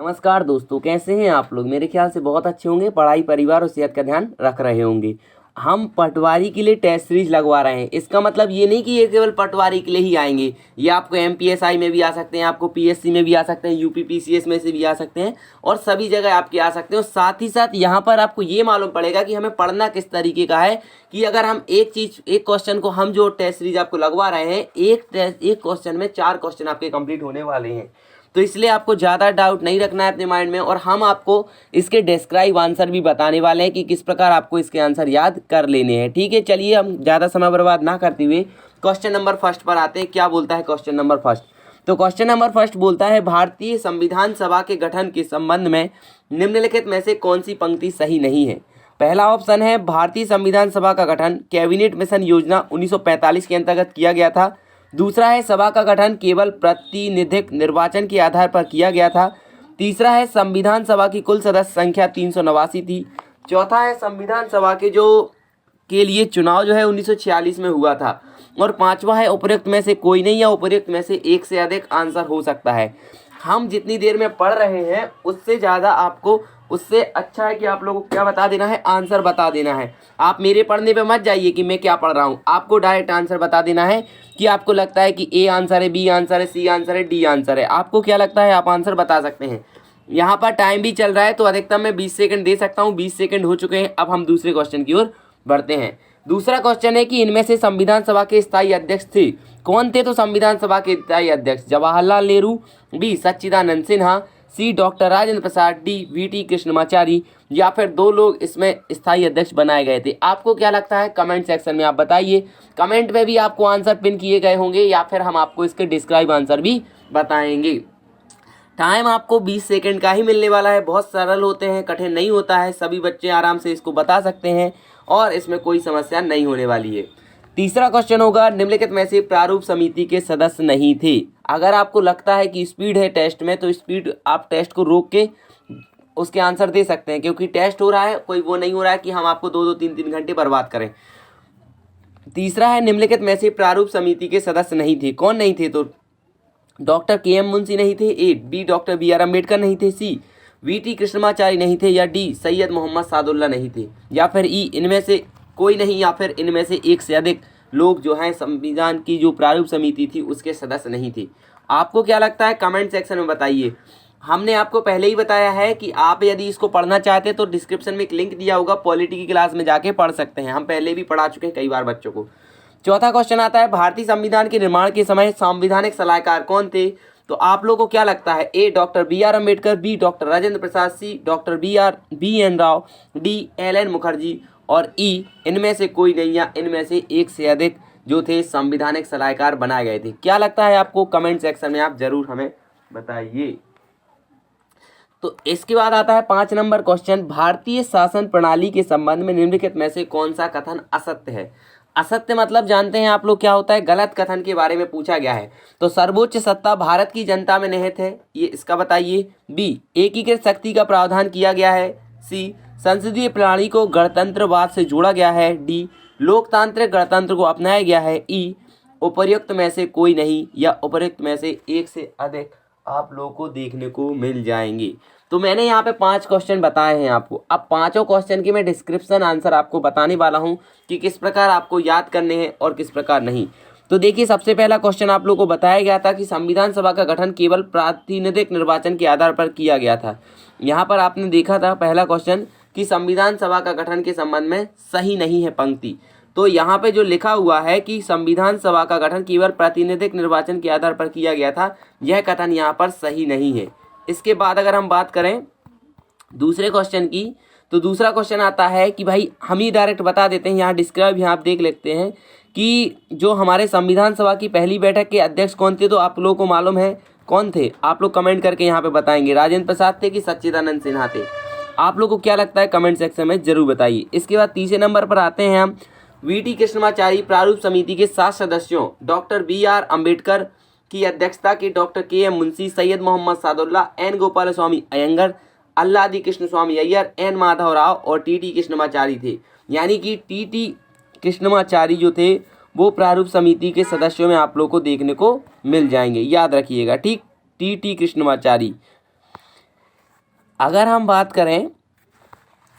नमस्कार दोस्तों, कैसे हैं आप लोग। मेरे ख्याल से बहुत अच्छे होंगे। पढ़ाई, परिवार और सेहत का ध्यान रख रहे होंगे। हम पटवारी के लिए टेस्ट सीरीज लगवा रहे हैं। इसका मतलब ये नहीं कि ये केवल पटवारी के लिए ही आएंगे। ये आपको एमपीएसआई में भी आ सकते हैं, आपको पीएससी में भी आ सकते हैं, यूपीपीसीएस में से भी आ सकते हैं और सभी जगह आपके आ सकते हैं। और साथ ही साथ यहाँ पर आपको ये मालूम पड़ेगा कि हमें पढ़ना किस तरीके का है, कि अगर हम एक क्वेश्चन को, हम जो टेस्ट सीरीज आपको लगवा रहे हैं, एक क्वेश्चन में 4 क्वेश्चन आपके कंप्लीट होने वाले हैं। तो इसलिए आपको ज़्यादा डाउट नहीं रखना है अपने माइंड में। और हम आपको इसके डिस्क्राइब आंसर भी बताने वाले हैं कि किस प्रकार आपको इसके आंसर याद कर लेने हैं। ठीक है, चलिए हम ज़्यादा समय बर्बाद ना करते हुए क्वेश्चन नंबर फर्स्ट पर आते हैं। क्या बोलता है क्वेश्चन नंबर फर्स्ट? तो क्वेश्चन नंबर फर्स्ट बोलता है, भारतीय संविधान सभा के गठन के संबंध में निम्नलिखित में से कौन सी पंक्ति सही नहीं है? पहला ऑप्शन है, भारतीय संविधान सभा का गठन कैबिनेट मिशन योजना 1945 के अंतर्गत किया गया था। दूसरा है, सभा का गठन केवल प्रातिनिधिक निर्वाचन के आधार पर किया गया था। तीसरा है, संविधान सभा की कुल सदस्य संख्या 389 थी। चौथा है, संविधान सभा के लिए चुनाव जो है 1946 में हुआ था। और पांचवा है, उपरोक्त में से कोई नहीं या उपरोक्त में से एक से अधिक आंसर हो सकता है। हम जितनी देर में पढ़ रहे हैं उससे ज़्यादा आपको, उससे अच्छा है कि आप लोगों को क्या बता देना है, आंसर बता देना है। आप मेरे पढ़ने पे मत जाइए कि मैं क्या पढ़ रहा हूँ, आपको डायरेक्ट आंसर बता देना है कि आपको लगता है कि ए आंसर है, बी आंसर है, सी आंसर है, डी आंसर है। आपको क्या लगता है, आप आंसर बता सकते हैं। यहाँ पर टाइम भी चल रहा है तो अधिकतम मैं 20 सेकंड दे सकता हूँ। 20 सेकंड हो चुके हैं। अब हम दूसरे क्वेश्चन की ओर बढ़ते हैं। दूसरा क्वेश्चन है कि इनमें से संविधान सभा के स्थायी अध्यक्ष थे कौन थे? तो संविधान सभा के स्थायी अध्यक्ष जवाहरलाल नेहरू, बी सच्चिदानंद सिन्हा, सी डॉक्टर राजेंद्र प्रसाद, डी वीटी कृष्णमाचारी, या फिर 2 लोग इसमें स्थायी अध्यक्ष बनाए गए थे। आपको क्या लगता है, कमेंट सेक्शन में आप बताइए। कमेंट में भी आपको आंसर पिन किए गए होंगे या फिर हम आपको इसके डिस्क्राइब आंसर भी बताएंगे। टाइम आपको 20 सेकंड का ही मिलने वाला है। बहुत सरल होते हैं, कठिन नहीं होता है। सभी बच्चे आराम से इसको बता सकते हैं और इसमें कोई समस्या नहीं होने वाली है। तीसरा क्वेश्चन होगा, निम्नलिखित में से प्रारूप समिति के सदस्य नहीं थे। अगर आपको लगता है कि स्पीड है टेस्ट में, तो स्पीड, आप टेस्ट को रोक के उसके आंसर दे सकते हैं, क्योंकि टेस्ट हो रहा है, कोई वो नहीं हो रहा है कि हम आपको 2-2, 3-3 घंटे बर्बाद करें। तीसरा है, निम्नलिखित में से प्रारूप समिति के सदस्य नहीं थे। कौन नहीं थे? तो डॉक्टर के.एम. मुंशी नहीं थे, A B doctor B R. Ambedkar नहीं थे, सी वीटी कृष्णमाचारी नहीं थे, या डी सैयद मोहम्मद सादुल्ला नहीं थे, या फिर ई इनमें से कोई नहीं, या फिर इनमें से एक से अधिक लोग जो हैं संविधान की जो प्रारूप समिति थी उसके सदस्य नहीं थे। आपको क्या लगता है, कमेंट सेक्शन में बताइए। हमने आपको पहले ही बताया है कि आप यदि इसको पढ़ना चाहते हैं तो डिस्क्रिप्शन में एक लिंक दिया होगा, पॉलिटी की क्लास में जाके पढ़ सकते हैं। हम पहले भी पढ़ा चुके हैं कई बार बच्चों को। चौथा क्वेश्चन आता है, भारतीय संविधान के निर्माण के समय संवैधानिक सलाहकार कौन थे? तो आप लोगों को क्या लगता है, A doctor B R. Ambedkar, B doctor Rajendra Prasad, C doctor B N. Rau, D L N. Mukherjee, और ई इनमें से कोई नहीं या इनमें से एक से अधिक जो थे संवैधानिक सलाहकार बनाए गए थे। क्या लगता है आपको, कमेंट सेक्शन में आप जरूर हमें बताइए। तो इसके बाद आता है 5 नंबर क्वेश्चन, भारतीय शासन प्रणाली के संबंध में निम्नलिखित में से कौन सा कथन असत्य है? असत्य मतलब जानते हैं आप लोग क्या होता है, गलत कथन के बारे में पूछा गया है। तो सर्वोच्च सत्ता भारत की जनता में निहित है, ये इसका बताइए। बी एकीकृत शक्ति का प्रावधान किया गया है, सी संसदीय प्रणाली को गणतंत्रवाद से जोड़ा गया है, डी लोकतांत्रिक गणतंत्र को अपनाया गया है, ई उपर्युक्त में से कोई नहीं या उपर्युक्त में से एक से अधिक आप लोगों को देखने को मिल जाएंगे। तो मैंने यहाँ पे 5 क्वेश्चन बताए हैं आपको। अब पांचों क्वेश्चन की मैं डिस्क्रिप्शन आंसर आपको बताने वाला हूँ कि किस प्रकार आपको याद करने हैं और किस प्रकार नहीं। तो देखिए, सबसे पहला क्वेश्चन आप लोगों को बताया गया था कि संविधान सभा का गठन केवल प्रातिनिधिक निर्वाचन के आधार पर किया गया था। यहाँ पर आपने देखा था पहला क्वेश्चन कि संविधान सभा का गठन के संबंध में सही नहीं है पंक्ति। तो यहाँ पे जो लिखा हुआ है कि संविधान सभा का गठन केवल प्रातिनिधिक निर्वाचन के आधार पर किया गया था, यह कथन यहाँ पर सही नहीं है। इसके बाद अगर हम बात करें दूसरे क्वेश्चन की, तो दूसरा क्वेश्चन आता है कि भाई हम ही डायरेक्ट बता देते हैं, यहाँ डिस्क्राइब यहाँ आप देख लेते हैं कि जो हमारे संविधान सभा की पहली बैठक के अध्यक्ष कौन थे? तो आप लोगों को मालूम है कौन थे? आप लोग कमेंट करके यहाँ पे बताएंगे, राजेंद्र प्रसाद थे कि सच्चिदानंद सिन्हा थे। आप लोगों को क्या लगता है, कमेंट सेक्शन में जरूर बताइए। इसके बाद तीसरे नंबर पर आते हैं हम, वीटी कृष्णमाचारी प्रारूप समिति के 7 सदस्यों डॉक्टर बी.आर. अम्बेडकर की अध्यक्षता के doctor K M. Munshi, Syed Mohammad Saadulla, N. Gopalaswami Ayyangar, Alladi Krishnaswami Ayyar, N. Madhava Rau और टी.टी. कृष्णमाचारी थे। यानी कि टी.टी. कृष्णमाचारी जो थे वो प्रारूप समिति के सदस्यों में आप लोग को देखने को मिल जाएंगे, याद रखिएगा, ठीक। टी.टी. कृष्णमाचारी। अगर हम बात करें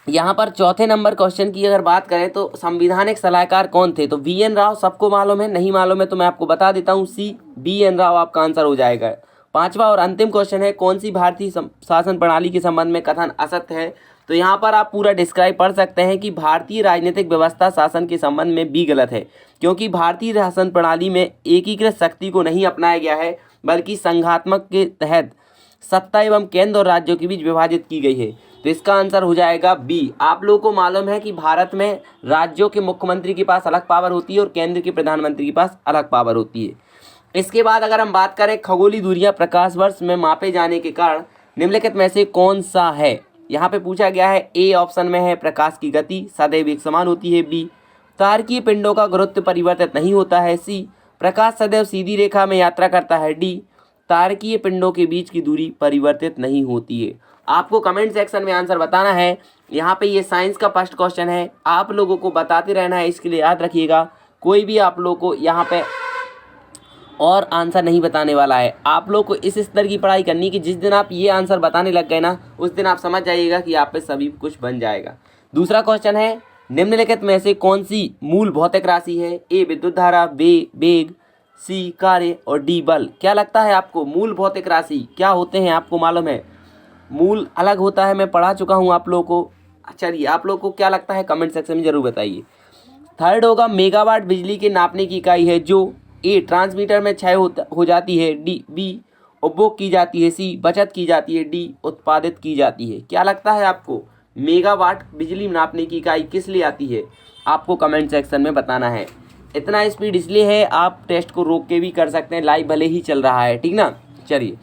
यहाँ पर चौथे नंबर क्वेश्चन की अगर बात करें तो संविधानिक सलाहकार कौन थे, तो VN राव सबको मालूम है, नहीं मालूम है तो मैं आपको बता देता हूँ C BN राव आपका आंसर हो जाएगा। पांचवा और अंतिम क्वेश्चन है, कौन सी भारतीय शासन प्रणाली के संबंध में कथन असत्य है, तो यहाँ पर आप पूरा डिस्क्राइब पढ़ सकते हैं कि भारतीय राजनीतिक व्यवस्था शासन के संबंध में भी गलत है, क्योंकि भारतीय शासन प्रणाली में एकीकृत शक्ति को नहीं अपनाया गया है, बल्कि संघात्मक के तहत सत्ता एवं केंद्र और राज्यों के बीच विभाजित की गई है। तो इसका आंसर हो जाएगा B। आप लोगों को मालूम है कि भारत में राज्यों के मुख्यमंत्री के पास अलग पावर होती है और केंद्र के प्रधानमंत्री के पास अलग पावर होती है। इसके बाद अगर हम बात करें खगोलीय दूरियां प्रकाश वर्ष में मापे जाने के कारण निम्नलिखित में से कौन सा है, यहाँ पे पूछा गया है। A ऑप्शन में है प्रकाश की गति सदैव एक समान होती है। B तारकीय पिंडों का गुरुत्व परिवर्तित नहीं होता है। C प्रकाश सदैव सीधी रेखा में यात्रा करता है। D तारकीय पिंडों के बीच की दूरी परिवर्तित नहीं होती है। आपको कमेंट सेक्शन में आंसर बताना है। यहाँ पे ये साइंस का फर्स्ट क्वेश्चन है, आप लोगों को बताते रहना है, इसके लिए याद रखिएगा कोई भी आप लोगों को यहाँ पे और आंसर नहीं बताने वाला है। आप लोग को इस स्तर की पढ़ाई करनी कि जिस दिन आप ये आंसर बताने लग गए ना, उस दिन आप समझ जाइएगा कि आप पे सभी कुछ बन जाएगा। दूसरा क्वेश्चन है, निम्नलिखित में से कौन सी मूल भौतिक राशि है। A विद्युत धारा, B वेग, C कार्य और D बल। क्या लगता है आपको मूल भौतिक राशि क्या होते हैं, आपको मालूम है? मूल अलग होता है, मैं पढ़ा चुका हूँ आप लोगों को। चलिए आप लोगों को क्या लगता है कमेंट सेक्शन में जरूर बताइए। थर्ड होगा मेगावाट बिजली के नापने की इकाई है, जो A ट्रांसमीटर में क्षय हो जाती है, B उपभोग की जाती है, C बचत की जाती है, D उत्पादित की जाती है। क्या लगता है आपको मेगावाट बिजली नापने की इकाई किस लिए आती है, आपको कमेंट सेक्शन में बताना है। इतना स्पीड इसलिए है, आप टेस्ट को रोक के भी कर सकते हैं, लाइव भले ही चल रहा है, ठीक ना। चलिए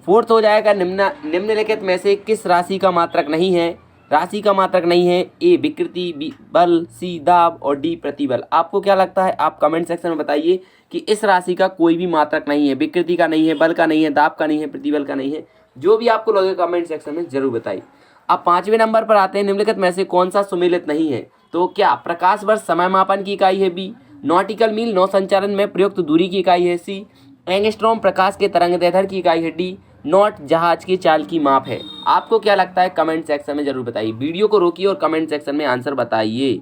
फोर्थ हो जाएगा, निम्नलिखित में से किस राशि का मात्रक नहीं है। राशि का मात्रक नहीं है, A विकृति, B बल, C दाब और D प्रतिबल। आपको क्या लगता है, आप कमेंट सेक्शन में बताइए कि इस राशि का कोई भी मात्रक नहीं है, विकृति का नहीं है, बल का नहीं है, दाब का नहीं है, प्रतिबल का नहीं है। जो भी आपको लगे कमेंट सेक्शन में जरूर बताइए। अब पांचवें नंबर पर आते हैं, निम्नलिखित में से कौन सा सुमेलित नहीं है। तो क्या प्रकाश वर्ष समय मापन की इकाई है, B नॉटिकल मील नौ संचालन में प्रयुक्त दूरी की इकाई है, C एंगस्ट्रॉम प्रकाश के तरंगदैर्घ्य की इकाई है, D नॉट जहाज की चाल की माप है। आपको क्या लगता है कमेंट सेक्शन में जरूर बताइए। वीडियो को रोकिए और कमेंट सेक्शन में आंसर बताइए।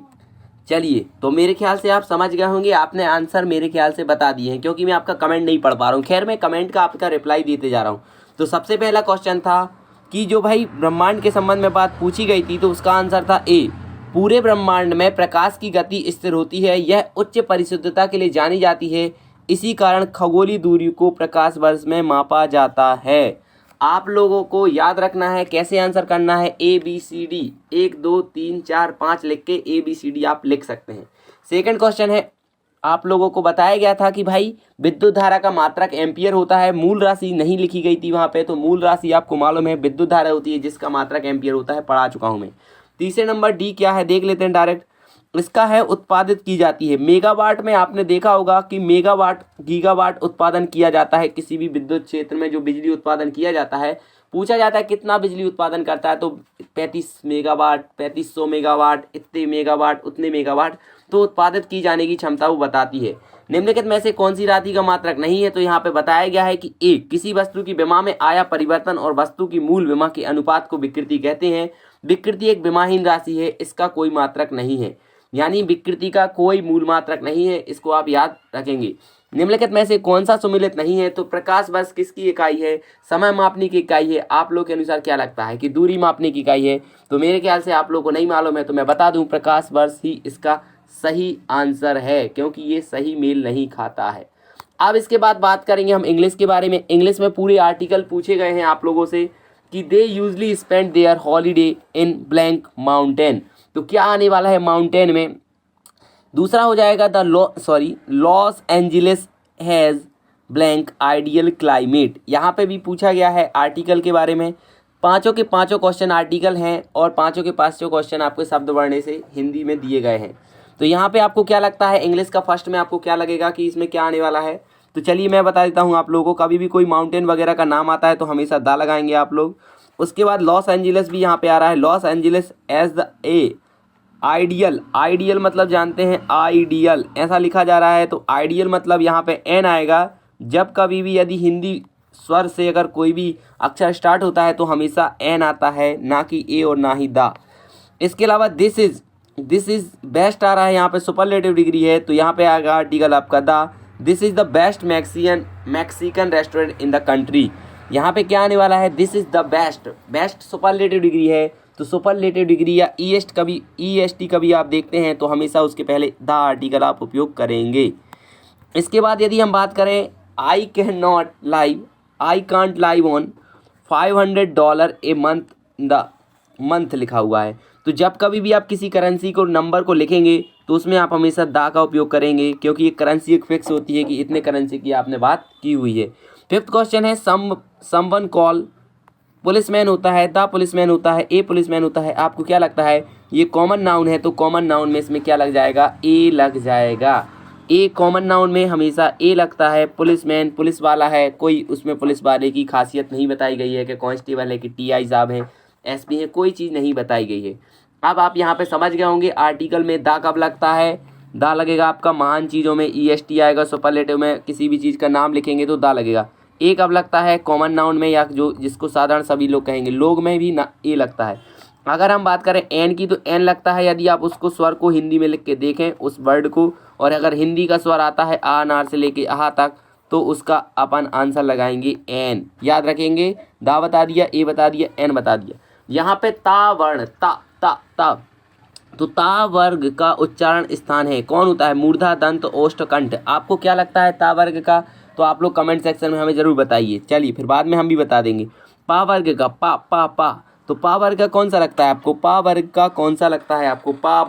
चलिए तो मेरे ख्याल से आप समझ गए होंगे, आपने आंसर मेरे ख्याल से बता दिए हैं, क्योंकि मैं आपका कमेंट नहीं पढ़ पा रहा हूँ। खैर मैं कमेंट का आपका रिप्लाई देते जा रहा हूँ। तो सबसे पहला क्वेश्चन था कि जो भाई ब्रह्मांड के संबंध में बात पूछी गई थी, तो उसका आंसर था A पूरे ब्रह्मांड में प्रकाश की गति स्थिर होती है, यह उच्च परिशुद्धता के लिए जानी जाती है, इसी कारण खगोलीय दूरी को प्रकाश वर्ष में मापा जाता है। आप लोगों को याद रखना है कैसे आंसर करना है। ABCD 1 2 3 4 5 लिख के ABCD आप लिख सकते हैं। सेकंड क्वेश्चन है, आप लोगों को बताया गया था कि भाई विद्युत धारा का मात्रक एम्पियर होता है, मूल राशि नहीं लिखी गई थी वहाँ पे, तो मूल राशि आपको मालूम है विद्युत धारा होती है जिसका मात्रक एम्पियर होता है, पढ़ा चुका हूँ मैं। तीसरे नंबर D क्या है देख लेते हैं डायरेक्ट। इसका है उत्पादित की जाती है। मेगावाट में आपने देखा होगा कि मेगावाट गीगावाट उत्पादन किया जाता है किसी भी विद्युत क्षेत्र में, जो बिजली उत्पादन किया जाता है। पूछा जाता है कितना बिजली उत्पादन करता है, तो 35 मेगावाट, 3500 मेगावाट, इतने मेगावाट, उतने मेगावाट, तो उत्पादित की जाने की क्षमता वो बताती है। निम्नलिखित में से कौन सी राशि का मात्रक नहीं है, तो यहाँ पे बताया गया है कि A किसी वस्तु की विमा में आया परिवर्तन और वस्तु की मूल विमा के अनुपात को विकृति कहते हैं। विकृति एक विमाहीन राशि है, इसका कोई मात्रक नहीं है, यानी विकृति का कोई मूल मात्रक नहीं है, इसको आप याद रखेंगे। निम्नलिखित में से कौन सा सुमेलित नहीं है, तो प्रकाश वर्ष किसकी इकाई है, समय मापने की इकाई है। आप लोग के अनुसार क्या लगता है कि दूरी मापने की इकाई है, तो मेरे ख्याल से आप लोग को नहीं मालूम है, तो मैं बता दूं प्रकाश वर्ष ही इसका सही आंसर है, क्योंकि ये सही मेल नहीं खाता है। अब इसके बाद बात करेंगे हम इंग्लिश के बारे में। इंग्लिश में पूरे आर्टिकल पूछे गए हैं आप लोगों से कि they usually spend their holiday in blank mountain, तो क्या आने वाला है माउंटेन में। दूसरा हो जाएगा Los Angeles has blank ideal climate. यहाँ पे भी पूछा गया है आर्टिकल के बारे में। पांचों के पांचों क्वेश्चन आर्टिकल हैं और पांचों के पांचों क्वेश्चन आपको शब्द वर्णे से हिंदी में दिए गए हैं। तो यहाँ पे आपको क्या लगता है इंग्लिश का फर्स्ट में आपको क्या लगेगा कि इसमें क्या आने वाला है, तो चलिए मैं बता देता हूँ आप लोगों को। कभी भी कोई माउंटेन वगैरह का नाम आता है तो हमेशा दा लगाएंगे आप लोग। उसके बाद लॉस एंजलिस भी यहाँ पे आ रहा है, Los Angeles as the a ideal. Ideal मतलब जानते हैं आइडियल, ऐसा लिखा जा रहा है, तो आइडियल मतलब यहाँ पे एन आएगा। जब कभी भी यदि हिंदी स्वर से अगर कोई भी अक्षर स्टार्ट होता है तो हमेशा एन आता है, ना कि ए और ना ही द। इसके अलावा दिस इज बेस्ट आ रहा है, यहाँ पे सुपरलेटिव डिग्री है तो यहाँ पे आएगा आर्टिकल आपका the. This is the best Mexican restaurant in the country. यहाँ पे क्या आने वाला है, this is the best superlative degree है तो सुपरलेटिव डिग्री या ईएसटी कभी आप देखते हैं तो हमेशा उसके पहले द आर्टिकल आप उपयोग करेंगे। इसके बाद यदि हम बात करें I can't live on $500 a month लिखा हुआ है तो जब कभी भी आप किसी करेंसी को नंबर को लिखेंगे तो उसमें आप हमेशा दा का उपयोग करेंगे, क्योंकि ये करेंसी एक फिक्स होती है कि इतने करेंसी की आपने बात की हुई है। फिफ्थ क्वेश्चन है समवन कॉल पुलिसमैन होता है, द पुलिसमैन होता है, ए पुलिसमैन होता है। आपको क्या लगता है ये कॉमन नाउन है तो कॉमन नाउन में इसमें क्या लग जाएगा, ए लग जाएगा। ए कॉमन नाउन में हमेशा ए लगता है। पुलिसमैन पुलिस वाला है, कोई उसमें पुलिस वाले की खासियत नहीं बताई गई है कि कांस्टेबल है कि टीआई साहब है, एसपी है, कोई चीज़ नहीं बताई गई है। अब आप यहाँ पे समझ गए होंगे आर्टिकल में दा कब लगता है। दा लगेगा आपका महान चीज़ों में ईएसटी आएगा, सुपरलेटिव में किसी भी चीज़ का नाम लिखेंगे तो दा लगेगा। ए कब लगता है, कॉमन नाउन में या जो जिसको साधारण सभी लोग कहेंगे, लोग में भी ना ए लगता है। अगर हम बात करें एन की तो एन लगता है यदि आप उसको स्वर को हिंदी में लिख के देखें उस वर्ड को, और अगर हिंदी का स्वर आता है आ नार से लेके आहा तक तो उसका अपन आंसर लगाएंगे एन। याद रखेंगे, दा बता दिया, ए बता दिया, एन बता दिया। यहाँ पे ता वर्ण ता ता ता तो ता वर्ग का उच्चारण स्थान है कौन होता है, मूर्धा दंत ओष्ठ कंठ। आपको क्या लगता है ता वर्ग का, तो आप लोग कमेंट सेक्शन में हमें जरूर बताइए। चलिए फिर बाद में हम भी बता देंगे। पा वर्ग का पा पा पा तो पा वर्ग का कौन सा लगता है आपको, पा वर्ग का कौन सा लगता है आपको, पा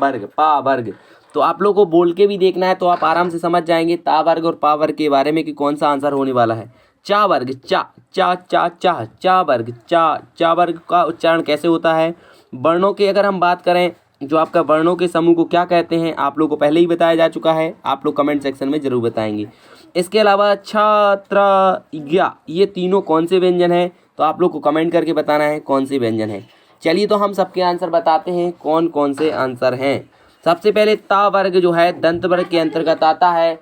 वर्ग। तो आप लोग को बोल के भी देखना है तो आप आराम से समझ जाएंगे ता वर्ग और पा वर्ग के बारे में कि कौन सा आंसर होने वाला है। चा वर्ग चा चा चा चा चा वर्ग चा वर्ग का उच्चारण कैसे होता है। वर्णों की अगर हम बात करें, जो आपका वर्णों के समूह को क्या कहते हैं आप लोग को पहले ही बताया जा चुका है, आप लोग कमेंट सेक्शन में जरूर बताएंगे। इसके अलावा छात्र या ये तीनों कौन से व्यंजन हैं, तो आप लोग को कमेंट करके बताना है कौन से व्यंजन है। चलिए तो हम सबके आंसर बताते हैं कौन कौन से आंसर हैं। सबसे पहले ता वर्ग जो है दंत वर्ग के अंतर्गत आता है।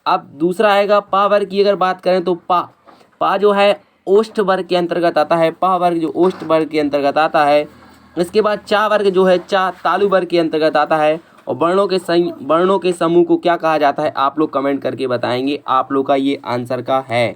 अब दूसरा आएगा पा वर्ग की अगर बात करें तो पा जो है ओष्ठ वर्ग के अंतर्गत आता है, पा वर्ग जो ओष्ठ वर्ग के अंतर्गत आता है। इसके बाद चा वर्ग जो है चा तालु वर्ग के अंतर्गत आता है। और वर्णों के समूह को क्या कहा जाता है आप लोग कमेंट करके बताएंगे, आप लोग का ये आंसर का है।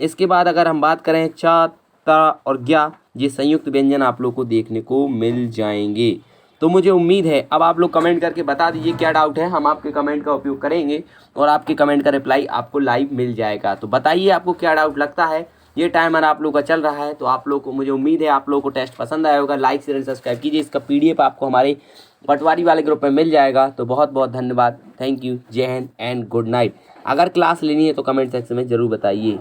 इसके बाद अगर हम बात करें चा ता और ज्ञा, ये संयुक्त व्यंजन आप लोग को देखने को मिल जाएंगे। तो मुझे उम्मीद है अब आप लोग कमेंट करके बता दीजिए क्या डाउट है, हम आपके कमेंट का उपयोग करेंगे और आपके कमेंट का रिप्लाई आपको लाइव मिल जाएगा। तो बताइए आपको क्या डाउट लगता है। ये टाइमर आप लोग का चल रहा है तो आप लोग को मुझे उम्मीद है आप लोग को टेस्ट पसंद आया होगा। लाइक शेयर सब्सक्राइब कीजिए। इसका PDF आपको हमारे पटवारी वाले ग्रुप में मिल जाएगा। तो बहुत बहुत धन्यवाद, थैंक यू, जय हिंद एंड गुड नाइट। अगर क्लास लेनी है तो कमेंट सेक्शन में ज़रूर बताइए।